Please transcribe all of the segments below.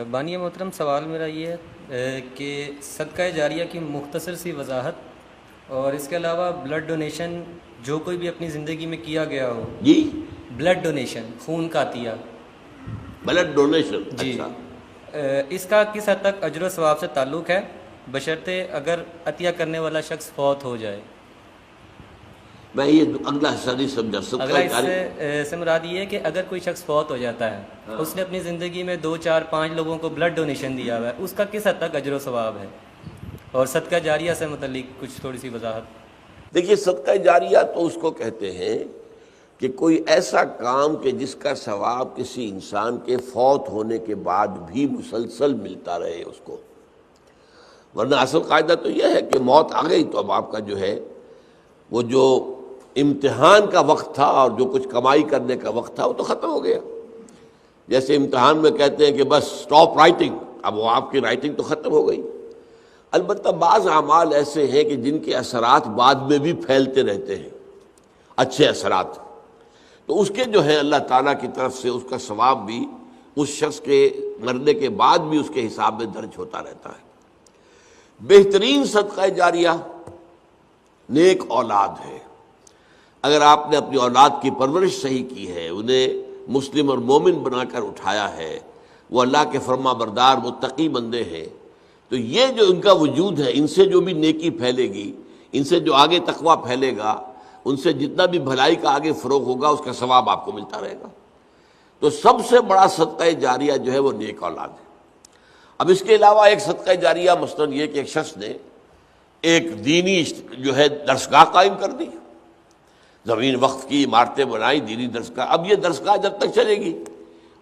بانی محترم، سوال میرا یہ ہے کہ صدقہ جاریہ کی مختصر سی وضاحت، اور اس کے علاوہ بلڈ ڈونیشن جو کوئی بھی اپنی زندگی میں کیا گیا ہو، جی بلڈ ڈونیشن، خون کا عطیہ، بلڈ ڈونیشن، جی، اچھا، اس کا کس حد تک اجر و ثواب سے تعلق ہے، بشرطے اگر عطیہ کرنے والا شخص فوت ہو جائے؟ میں یہ اگلا حصہ نہیں سمجھا. اگلا صدقہ اس جاریہ سے مراد یہ ہے کہ اگر کوئی شخص فوت ہو جاتا ہے، اس نے اپنی زندگی میں 2 4 5 لوگوں کو بلڈ ڈونیشن دیا ہوا ہے، اس کا کس حد تک اجر و ثواب ہے؟ اور صدقہ جاریہ سے متعلق کچھ تھوڑی سی وضاحت. دیکھیے، صدقہ جاریہ تو اس کو کہتے ہیں کہ کوئی ایسا کام کہ جس کا ثواب کسی انسان کے فوت ہونے کے بعد بھی مسلسل ملتا رہے اس کو. ورنہ اصل قاعدہ تو یہ ہے کہ موت آ گئی تو اب آپ کا جو ہے وہ جو امتحان کا وقت تھا اور جو کچھ کمائی کرنے کا وقت تھا وہ تو ختم ہو گیا. جیسے امتحان میں کہتے ہیں کہ بس سٹاپ رائٹنگ، اب وہ آپ کی رائٹنگ تو ختم ہو گئی. البتہ بعض اعمال ایسے ہیں کہ جن کے اثرات بعد میں بھی پھیلتے رہتے ہیں، اچھے اثرات، تو اس کے جو ہے اللہ تعالیٰ کی طرف سے اس کا ثواب بھی اس شخص کے مرنے کے بعد بھی اس کے حساب میں درج ہوتا رہتا ہے. بہترین صدقہ جاریہ نیک اولاد ہے. اگر آپ نے اپنی اولاد کی پرورش صحیح کی ہے، انہیں مسلم اور مومن بنا کر اٹھایا ہے، وہ اللہ کے فرما بردار متقی بندے ہیں، تو یہ جو ان کا وجود ہے، ان سے جو بھی نیکی پھیلے گی، ان سے جو آگے تقویٰ پھیلے گا، ان سے جتنا بھی بھلائی کا آگے فروغ ہوگا، اس کا ثواب آپ کو ملتا رہے گا. تو سب سے بڑا صدقہ جاریہ جو ہے وہ نیک اولاد ہے. اب اس کے علاوہ ایک صدقہ جاریہ مثلاً یہ کہ ایک شخص نے ایک دینی جو ہے درسگاہ قائم کر دی، زمین وقف کی، عمارتیں بنائی، دینی درسگاہ. اب یہ درسگاہ جب تک چلے گی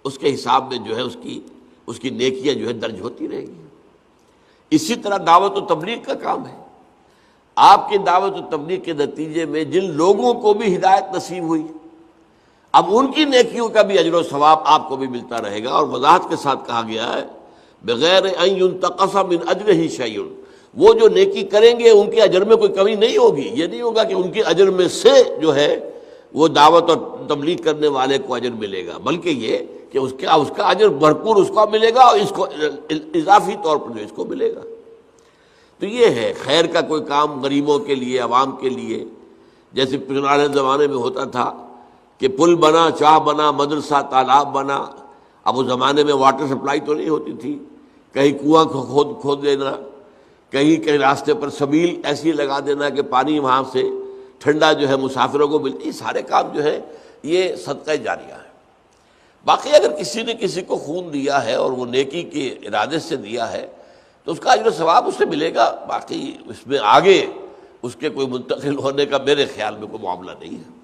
اس کے حساب میں جو ہے اس کی نیکیاں جو ہے درج ہوتی رہے گی. اسی طرح دعوت و تبلیغ کا کام ہے. آپ کی دعوت و تبلیغ کے نتیجے میں جن لوگوں کو بھی ہدایت نصیب ہوئی، اب ان کی نیکیوں کا بھی اجر و ثواب آپ کو بھی ملتا رہے گا. اور وضاحت کے ساتھ کہا گیا ہے بغیر ان ينتقص من اجرہ شیء، وہ جو نیکی کریں گے ان کے اجر میں کوئی کمی نہیں ہوگی. یہ نہیں ہوگا کہ ان کے اجر میں سے جو ہے وہ دعوت اور تبلیغ کرنے والے کو اجر ملے گا، بلکہ یہ کہ اس کا اجر بھرپور اس کو ملے گا، اور اس کو اضافی طور پر جو اس کو ملے گا. تو یہ ہے خیر کا کوئی کام غریبوں کے لیے، عوام کے لیے. جیسے پرانے زمانے میں ہوتا تھا کہ پل بنا، چاہ بنا، مدرسہ، تالاب بنا. اب اس زمانے میں واٹر سپلائی تو نہیں ہوتی تھی، کہیں کنواں کھود دینا، کہیں راستے پر سبیل ایسی لگا دینا کہ پانی وہاں سے ٹھنڈا جو ہے مسافروں کو ملتی. یہ سارے کام جو ہے یہ صدقہ جاریہ ہے. باقی اگر کسی نے کسی کو خون دیا ہے اور وہ نیکی کے ارادے سے دیا ہے تو اس کا اجر و ثواب اسے ملے گا. باقی اس میں آگے اس کے کوئی منتقل ہونے کا میرے خیال میں کوئی معاملہ نہیں ہے.